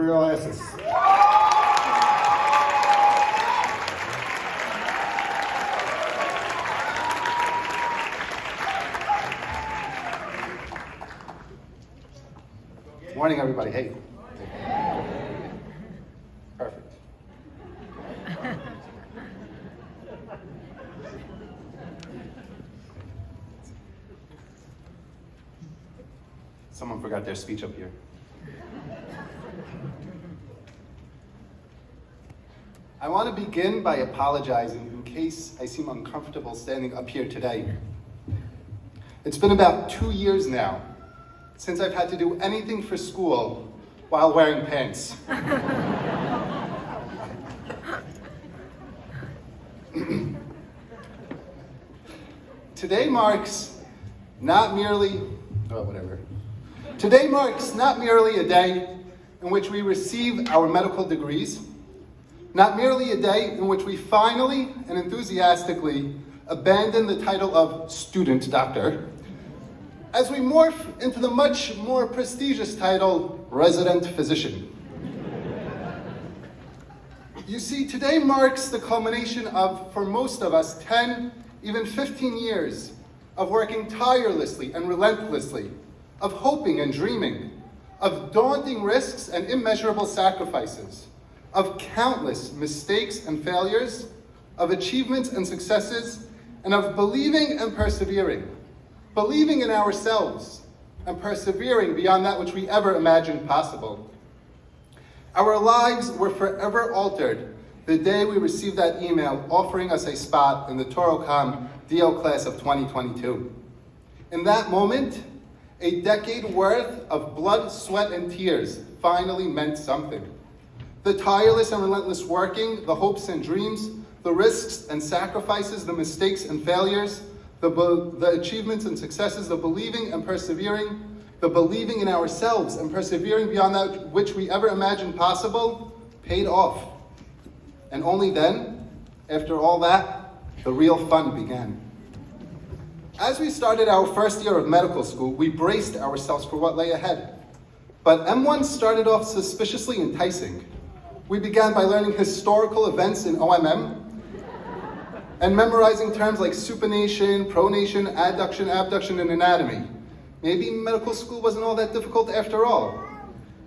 Real Esses. Morning, everybody. Hey. Perfect. Someone forgot their speech up here. I want to begin by apologizing in case I seem uncomfortable standing up here today. It's been about 2 years now since I've had to do anything for school while wearing pants. Today marks not merely a day in which we receive our medical degrees, not merely a day in which we finally and enthusiastically abandon the title of student doctor, as we morph into the much more prestigious title, resident physician. You see, today marks the culmination of, for most of us, 10, even 15 years of working tirelessly and relentlessly, of hoping and dreaming, of daunting risks and immeasurable sacrifices, of countless mistakes and failures, of achievements and successes, and of believing and persevering, believing in ourselves and persevering beyond that which we ever imagined possible. Our lives were forever altered the day we received that email offering us a spot in the Touro DO class of 2022. In that moment, a decade worth of blood, sweat, and tears finally meant something. The tireless and relentless working, the hopes and dreams, the risks and sacrifices, the mistakes and failures, the achievements and successes, the believing and persevering, the believing in ourselves and persevering beyond that which we ever imagined possible, paid off. And only then, after all that, the real fun began. As we started our first year of medical school, we braced ourselves for what lay ahead. But M1 started off suspiciously enticing. We began by learning historical events in OMM and memorizing terms like supination, pronation, adduction, abduction, and anatomy. Maybe medical school wasn't all that difficult after all.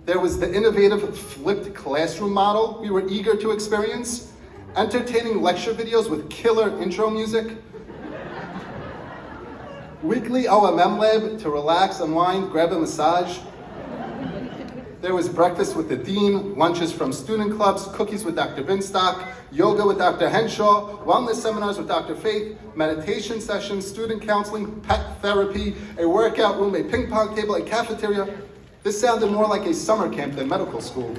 There was the innovative flipped classroom model we were eager to experience, entertaining lecture videos with killer intro music, weekly OMM lab to relax, unwind, grab a massage. There was breakfast with the dean, lunches from student clubs, cookies with Dr. Binstock, yoga with Dr. Henshaw, wellness seminars with Dr. Faith, meditation sessions, student counseling, pet therapy, a workout room, a ping pong table, a cafeteria. This sounded more like a summer camp than medical school.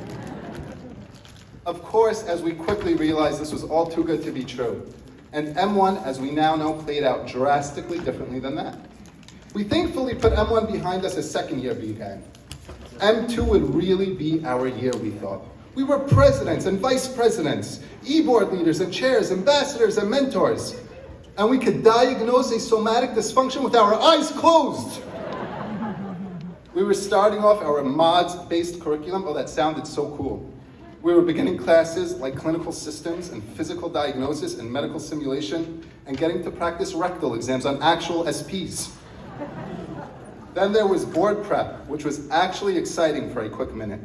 Of course, as we quickly realized, this was all too good to be true. And M1, as we now know, played out drastically differently than that. We thankfully put M1 behind us as second year began. M2 would really be our year, we thought. We were presidents and vice presidents, e-board leaders and chairs, ambassadors and mentors. And we could diagnose a somatic dysfunction with our eyes closed. We were starting off our mods-based curriculum. Oh, that sounded so cool. We were beginning classes like clinical systems and physical diagnosis and medical simulation and getting to practice rectal exams on actual SPs. Then there was board prep, which was actually exciting for a quick minute.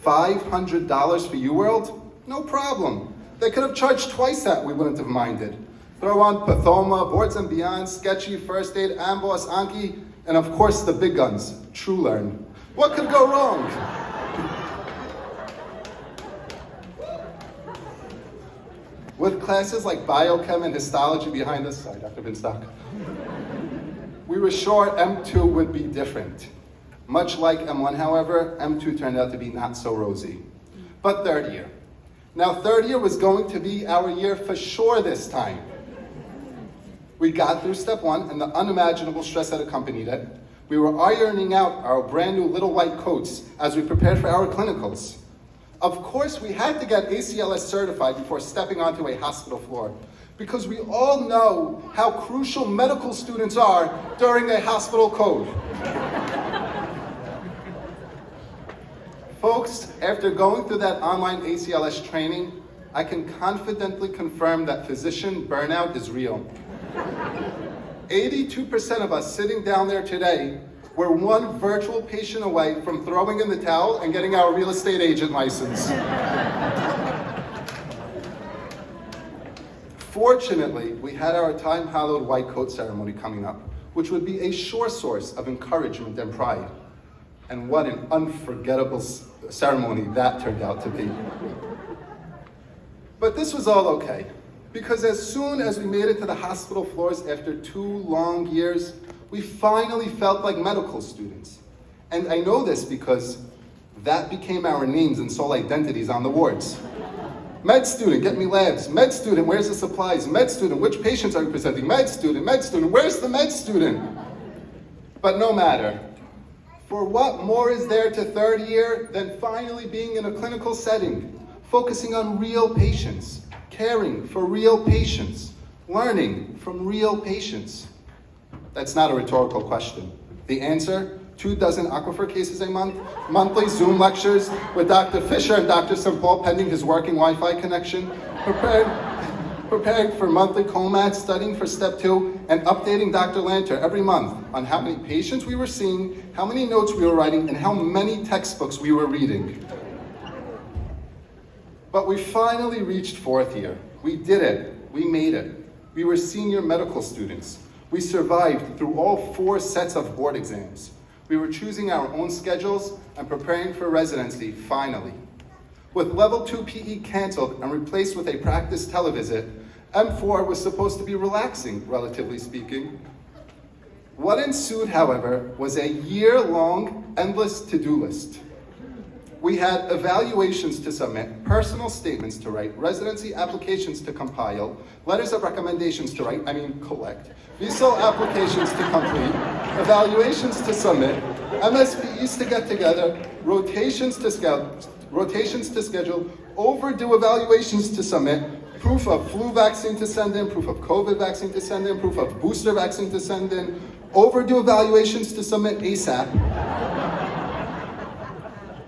$500 for UWorld? No problem. They could have charged twice that, we wouldn't have minded. Throw on Pathoma, Boards and Beyond, Sketchy, First Aid, Amboss, Anki, and of course the big guns, TrueLearn. What could go wrong? With classes like biochem and histology behind us, sorry, Dr. Binstock, we were sure M2 would be different. Much like M1, however, M2 turned out to be not so rosy. But third year. Now, third year was going to be our year for sure this time. We got through step one and the unimaginable stress that accompanied it. We were ironing out our brand new little white coats as we prepared for our clinicals. Of course, we had to get ACLS certified before stepping onto a hospital floor, because we all know how crucial medical students are during a hospital code. Folks, after going through that online ACLS training, I can confidently confirm that physician burnout is real. 82% of us sitting down there today were one virtual patient away from throwing in the towel and getting our real estate agent license. Fortunately, we had our time-hallowed white coat ceremony coming up, which would be a sure source of encouragement and pride. And what an unforgettable ceremony that turned out to be. But this was all okay, because as soon as we made it to the hospital floors after 2 long years, we finally felt like medical students. And I know this because that became our names and sole identities on the wards. Med student, get me labs. Med student, where's the supplies? Med student, which patients are you presenting? Med student, where's the med student? But no matter. For what more is there to third year than finally being in a clinical setting, focusing on real patients, caring for real patients, learning from real patients? That's not a rhetorical question. The answer, 24 aquifer cases a month, monthly Zoom lectures with Dr. Fisher and Dr. St. Paul pending his working Wi-Fi connection, preparing for monthly COMAT, studying for step 2, and updating Dr. Lanter every month on how many patients we were seeing, how many notes we were writing, and how many textbooks we were reading. But we finally reached 4th year. We did it. We made it. We were senior medical students. We survived through all 4 sets of board exams. We were choosing our own schedules and preparing for residency, finally. With level 2 PE canceled and replaced with a practice televisit, M4 was supposed to be relaxing, relatively speaking. What ensued, however, was a year-long, endless to-do list. We had evaluations to submit, personal statements to write, residency applications to compile, letters of recommendations to write, collect, visa applications to complete, evaluations to submit, MSPEs to get together, rotations to schedule, overdue evaluations to submit, proof of flu vaccine to send in, proof of COVID vaccine to send in, proof of booster vaccine to send in, overdue evaluations to submit ASAP,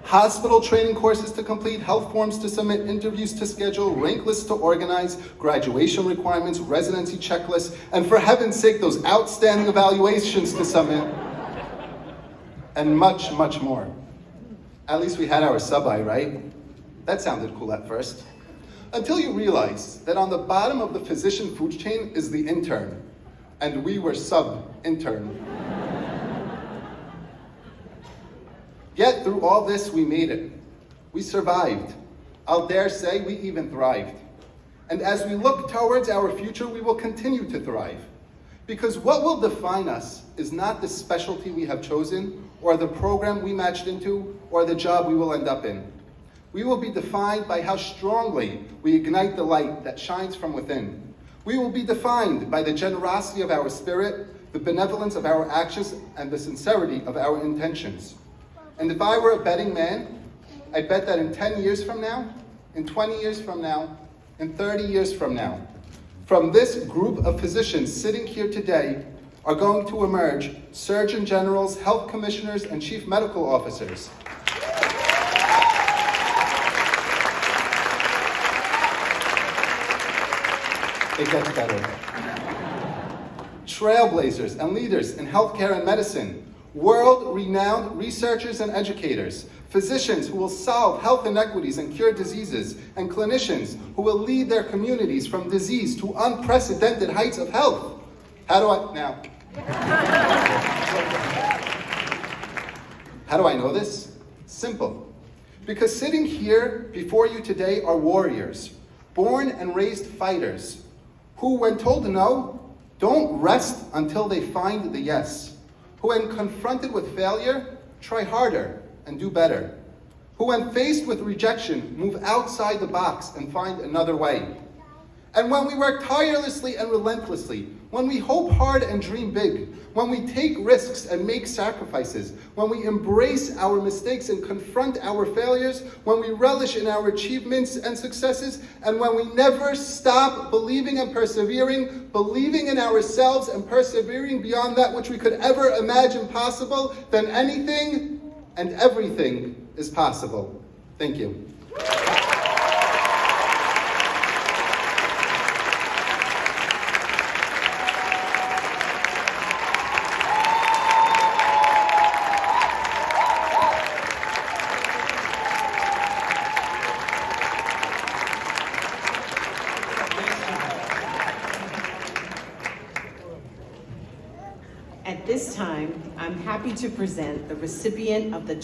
hospital training courses to complete, health forms to submit, interviews to schedule, rank lists to organize, graduation requirements, residency checklists, and for heaven's sake, those outstanding evaluations to submit, and much, much more. At least we had our sub-I, right? That sounded cool at first. Until you realize that on the bottom of the physician food chain is the intern, and we were sub-intern. Yet through all this, we made it. We survived. I'll dare say we even thrived. And as we look towards our future, we will continue to thrive. Because what will define us is not the specialty we have chosen, or the program we matched into, or the job we will end up in. We will be defined by how strongly we ignite the light that shines from within. We will be defined by the generosity of our spirit, the benevolence of our actions, and the sincerity of our intentions. And if I were a betting man, I'd bet that in 10 years from now, in 20 years from now, in 30 years from now, from this group of physicians sitting here today are going to emerge surgeon generals, health commissioners, and chief medical officers. It gets better. Trailblazers and leaders in healthcare and medicine, world-renowned researchers and educators, physicians who will solve health inequities and cure diseases, and clinicians who will lead their communities from disease to unprecedented heights of health. How do I know this? Simple. Because sitting here before you today are warriors, born and raised fighters, who, when told no, don't rest until they find the yes. Who, when confronted with failure, try harder and do better. Who, when faced with rejection, move outside the box and find another way. And when we work tirelessly and relentlessly, when we hope hard and dream big, when we take risks and make sacrifices, when we embrace our mistakes and confront our failures, when we relish in our achievements and successes, and when we never stop believing and persevering, believing in ourselves and persevering beyond that which we could ever imagine possible, then anything and everything is possible. Thank you. At this time, I'm happy to present the recipient of the